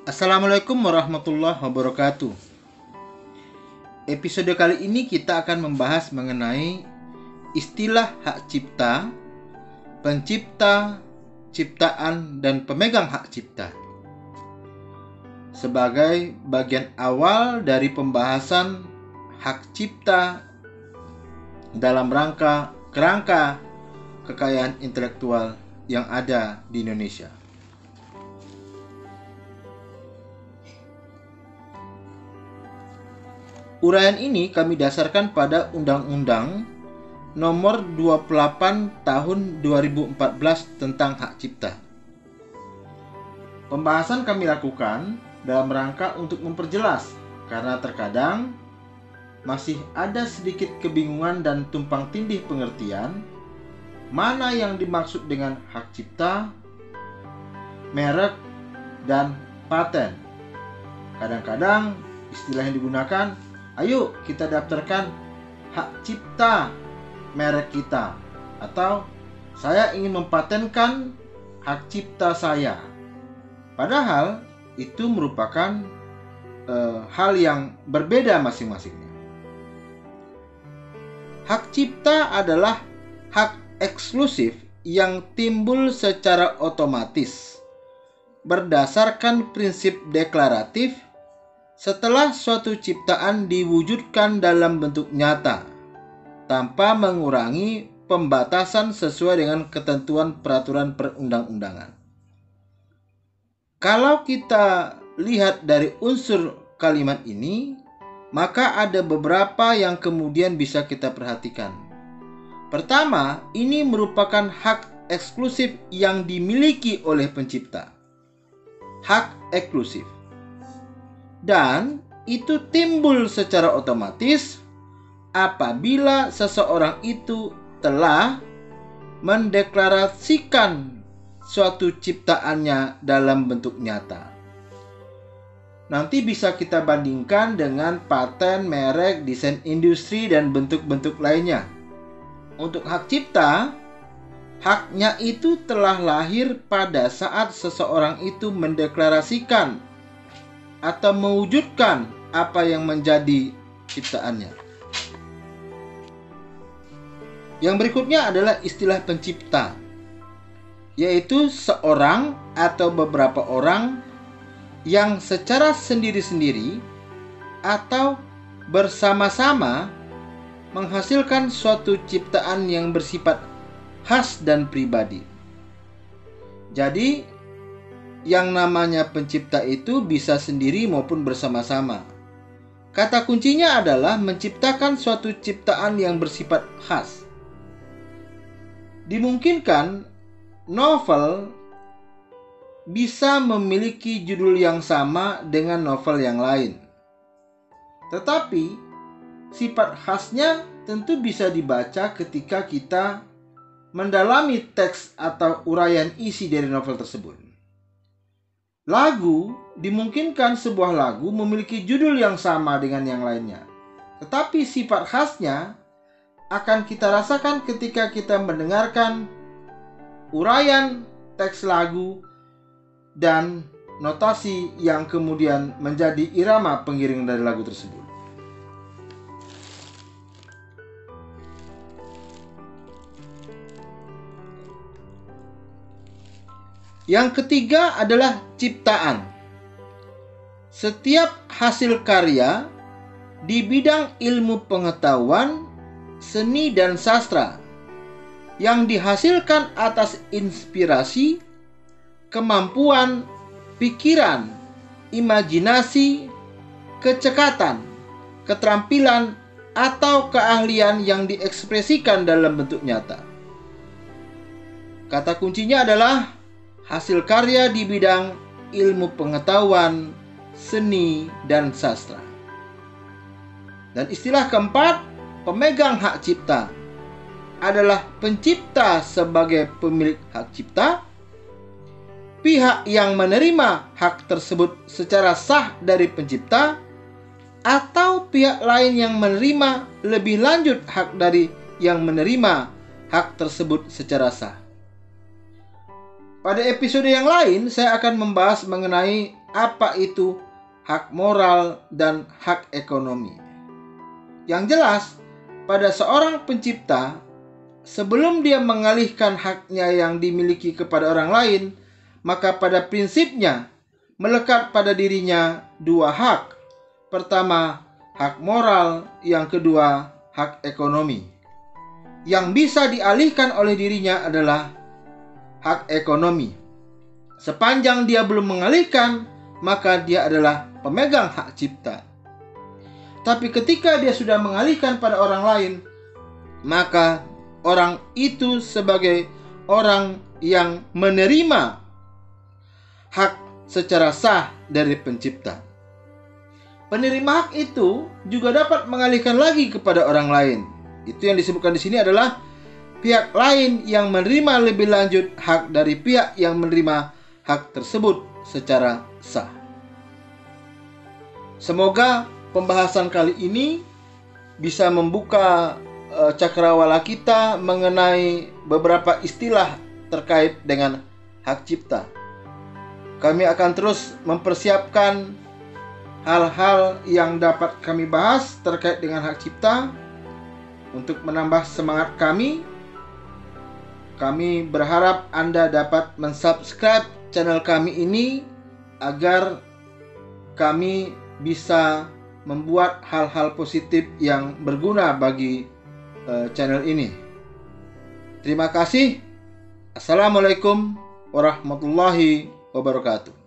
Assalamualaikum warahmatullahi wabarakatuh. Episode kali ini kita akan membahas mengenai istilah hak cipta, pencipta, ciptaan, dan pemegang hak cipta. Sebagai bagian awal dari pembahasan hak cipta dalam kerangka kekayaan intelektual yang ada di Indonesia. Uraian ini kami dasarkan pada Undang-Undang Nomor 28 Tahun 2014 tentang Hak Cipta. Pembahasan kami lakukan dalam rangka untuk memperjelas, karena terkadang masih ada sedikit kebingungan dan tumpang tindih pengertian mana yang dimaksud dengan hak cipta, merek, dan paten. Kadang-kadang istilah yang digunakan, ayo kita daftarkan hak cipta merek kita, atau saya ingin mempatenkan hak cipta saya. Padahal itu merupakan hal yang berbeda masing-masingnya. Hak cipta adalah hak eksklusif yang timbul secara otomatis berdasarkan prinsip deklaratif setelah suatu ciptaan diwujudkan dalam bentuk nyata tanpa mengurangi pembatasan sesuai dengan ketentuan peraturan perundang-undangan. Kalau kita lihat dari unsur kalimat ini, maka ada beberapa yang kemudian bisa kita perhatikan. Pertama, ini merupakan hak eksklusif yang dimiliki oleh pencipta. Hak eksklusif. Dan itu timbul secara otomatis apabila seseorang itu telah mendeklarasikan suatu ciptaannya dalam bentuk nyata. Nanti bisa kita bandingkan dengan paten, merek, desain industri, dan bentuk-bentuk lainnya. Untuk hak cipta, haknya itu telah lahir pada saat seseorang itu mendeklarasikan atau mewujudkan apa yang menjadi ciptaannya. Yang berikutnya adalah istilah pencipta, yaitu seorang atau beberapa orang yang secara sendiri-sendiri atau bersama-sama menghasilkan suatu ciptaan yang bersifat khas dan pribadi. Jadi, yang namanya pencipta itu bisa sendiri maupun bersama-sama. Kata kuncinya adalah menciptakan suatu ciptaan yang bersifat khas. Dimungkinkan novel bisa memiliki judul yang sama dengan novel yang lain. Tetapi sifat khasnya tentu bisa dibaca ketika kita mendalami teks atau uraian isi dari novel tersebut. Lagu, dimungkinkan sebuah lagu memiliki judul yang sama dengan yang lainnya. Tetapi sifat khasnya akan kita rasakan ketika kita mendengarkan uraian teks lagu dan notasi yang kemudian menjadi irama pengiring dari lagu tersebut. Yang ketiga adalah ciptaan. Setiap hasil karya di bidang ilmu pengetahuan, seni, dan sastra yang dihasilkan atas inspirasi, kemampuan, pikiran, imajinasi, kecekatan, keterampilan, atau keahlian yang diekspresikan dalam bentuk nyata. Kata kuncinya adalah hasil karya di bidang ilmu pengetahuan, seni, dan sastra. Dan istilah keempat, pemegang hak cipta, adalah pencipta sebagai pemilik hak cipta, pihak yang menerima hak tersebut secara sah dari pencipta, atau pihak lain yang menerima lebih lanjut hak dari yang menerima hak tersebut secara sah. Pada episode yang lain, saya akan membahas mengenai apa itu hak moral dan hak ekonomi. Yang jelas, pada seorang pencipta, sebelum dia mengalihkan haknya yang dimiliki kepada orang lain, maka pada prinsipnya melekat pada dirinya dua hak. Pertama, hak moral, yang kedua, hak ekonomi. Yang bisa dialihkan oleh dirinya adalah hak ekonomi. Sepanjang dia belum mengalihkan, maka dia adalah pemegang hak cipta. Tapi ketika dia sudah mengalihkan pada orang lain, maka orang itu sebagai orang yang menerima hak secara sah dari pencipta. Penerima hak itu juga dapat mengalihkan lagi kepada orang lain. Itu yang disebutkan di sini adalah pihak lain yang menerima lebih lanjut hak dari pihak yang menerima hak tersebut secara sah. Semoga pembahasan kali ini bisa membuka cakrawala kita mengenai beberapa istilah terkait dengan hak cipta. Kami akan terus mempersiapkan hal-hal yang dapat kami bahas terkait dengan hak cipta. Untuk menambah semangat kami berharap Anda dapat mensubscribe channel kami ini agar kami bisa membuat hal-hal positif yang berguna bagi channel ini. Terima kasih. Assalamualaikum warahmatullahi wabarakatuh.